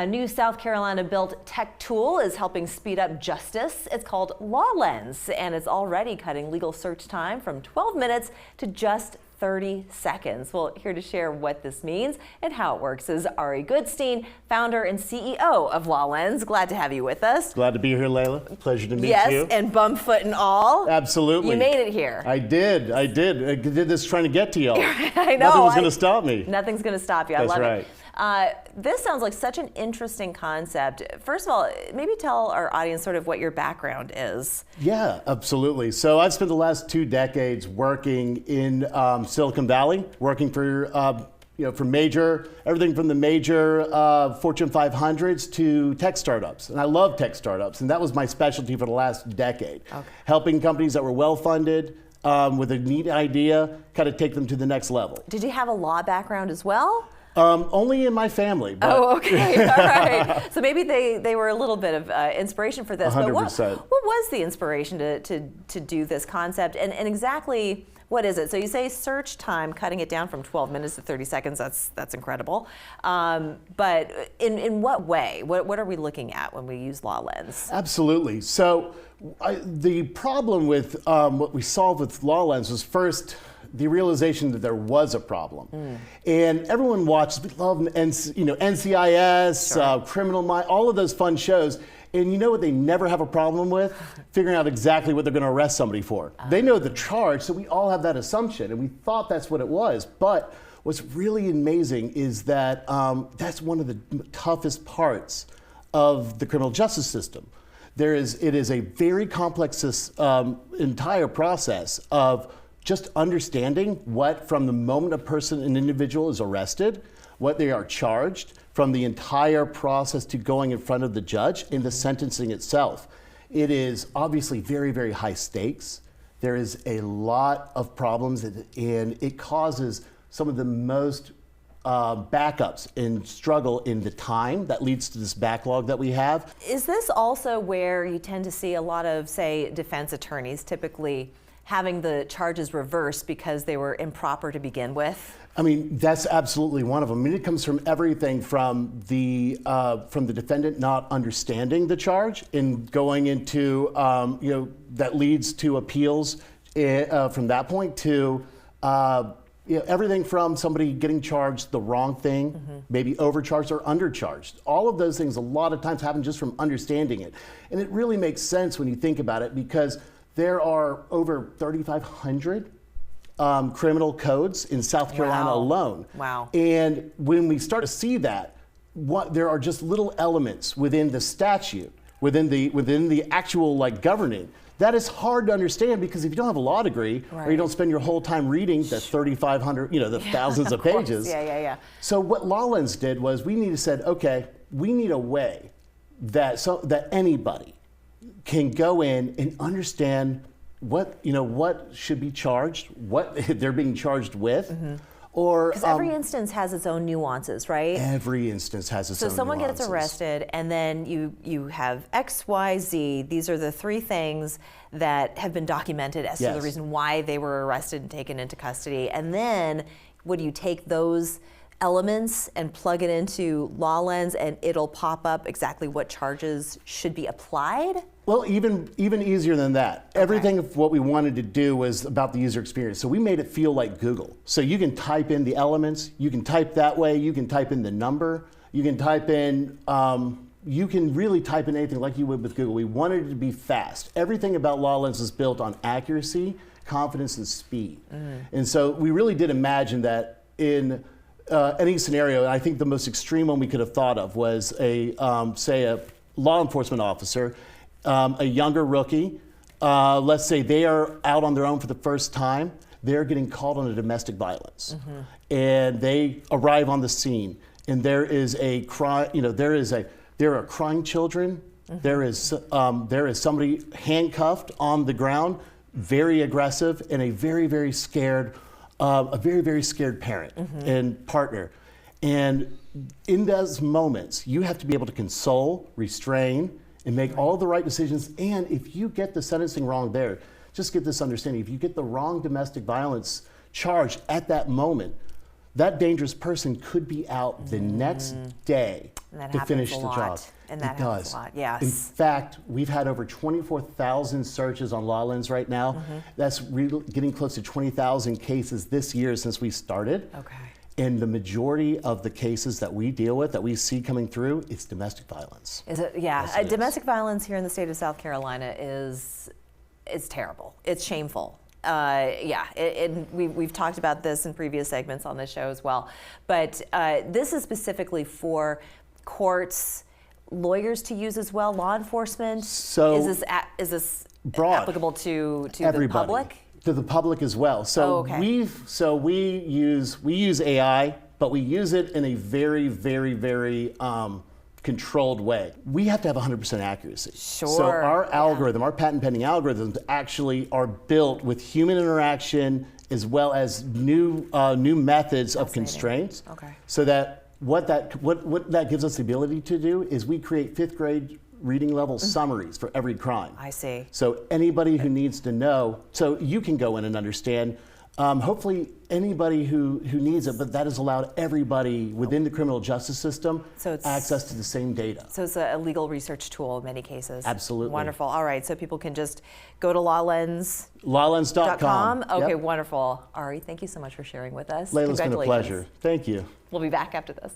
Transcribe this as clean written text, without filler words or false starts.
A new South Carolina-built tech tool is helping speed up justice. It's called LawLens, and it's already cutting legal search time from 12 minutes to just 30 seconds. Well, here to share what this means and how it works is Ari Goodstein, founder and CEO of LawLens. Glad to have you with us. Glad to be here, Layla. Pleasure to meet you. Yes, and bum foot and all. Absolutely. You made it here. I did. I did this trying to get to y'all. I know. Nothing was going to stop me. Nothing's going to stop you. I love right. it. This sounds like such an interesting concept. First of all, maybe tell our audience sort of what your background is. Yeah, absolutely. So I've spent the last 2 decades working in Silicon Valley, working for everything from the major Fortune 500s to tech startups. And I love tech startups, and that was my specialty for the last decade. Okay. Helping companies that were well-funded, with a neat idea, kind of take them to the next level. Did you have a law background as well? Only in my family. But oh, okay, all right. So maybe they were a little bit of inspiration for this. 100%. But what was the inspiration to do this concept, and exactly what is it? So you say search time, cutting it down from 12 minutes to 30 seconds. That's incredible. But in what way? What are we looking at when we use LawLens? Absolutely. So the problem with what we solved with LawLens was first the realization that there was a problem. And everyone watches, we love NCIS, Sure. Criminal Minds, all of those fun shows. And you know what they never have a problem with? Figuring out exactly what they're going to arrest somebody for. They know the charge, so we all have that assumption, and we thought that's what it was. But what's really amazing is that that's one of the toughest parts of the criminal justice system. It is a very complex entire process of just understanding what, from the moment an individual is arrested, what they are charged, from the entire process to going in front of the judge and the sentencing itself. It is obviously very, very high stakes. There is a lot of problems, and it causes some of the most backups and struggle in the time that leads to this backlog that we have. Is this also where you tend to see a lot of, say, defense attorneys typically having the charges reversed because they were improper to begin with? I mean, that's absolutely one of them. I mean, it comes from everything from the defendant not understanding the charge and going into, that leads to appeals from that point to, everything from somebody getting charged the wrong thing, maybe overcharged or undercharged. All of those things a lot of times happen just from understanding it. And it really makes sense when you think about it, because there are over 3,500 criminal codes in South Carolina alone. Wow. And when we start to see that, there are just little elements within the statute, within the actual governing, that is hard to understand, because if you don't have a law degree, right, or you don't spend your whole time reading the 3,500, the thousands of pages. Yeah. So what LawLens did was we need a way that anybody can go in and understand what should be charged, what they're being charged with, or because every instance has its own nuances, right? Every instance has its own nuances. So someone gets arrested, and then you have X, Y, Z. These are the 3 things that have been documented as to the reason why they were arrested and taken into custody. And then, would you take those elements and plug it into LawLens, and it'll pop up exactly what charges should be applied? Well, even easier than that. Okay. Everything of what we wanted to do was about the user experience. So we made it feel like Google. So you can type in the elements, you can type that way, you can type in the number, you can type in, you can really type in anything like you would with Google. We wanted it to be fast. Everything about LawLens is built on accuracy, confidence, and speed. And so we really did imagine that in any scenario. I think the most extreme one we could have thought of was say a law enforcement officer, a younger rookie, let's say they are out on their own for the first time, they're getting called on a domestic violence. And they arrive on the scene, and there is a crime, there are crying children, there is somebody handcuffed on the ground, very aggressive, and a very, very scared parent and partner. And in those moments, you have to be able to console, restrain, and make all the right decisions. And if you get the sentencing wrong there, just get this understanding, if you get the wrong domestic violence charge at that moment, that dangerous person could be out the next day to finish the job. And that happens a lot, yes. In fact, we've had over 24,000 searches on LawLens right now. That's getting close to 20,000 cases this year since we started. Okay. And the majority of the cases that we deal with, that we see coming through, it's domestic violence. Is it? Yeah. Yes, it Domestic violence here in the state of South Carolina is terrible. It's shameful. We've talked about this in previous segments on this show as well. But this is specifically for courts, lawyers to use as well, law enforcement. So is this broad, applicable to everybody, the public? To the public as well. So we use AI, but we use it in a very, very, very controlled way. We have to have 100% accuracy. Sure. So our algorithm, our patent pending algorithms, actually are built with human interaction as well as new methods of constraints. Okay. So that what that gives us the ability to do is we create 5th grade reading level summaries for every crime. I see. So anybody who needs to know, so you can go in and understand. Hopefully anybody who needs it, but that has allowed everybody within the criminal justice system access to the same data. So it's a legal research tool in many cases. Absolutely. Wonderful. All right, so people can just go to LawLens. LawLens.com. Okay, yep. Wonderful. Ari, thank you so much for sharing with us. Layla, it's been a pleasure. Thank you. We'll be back after this.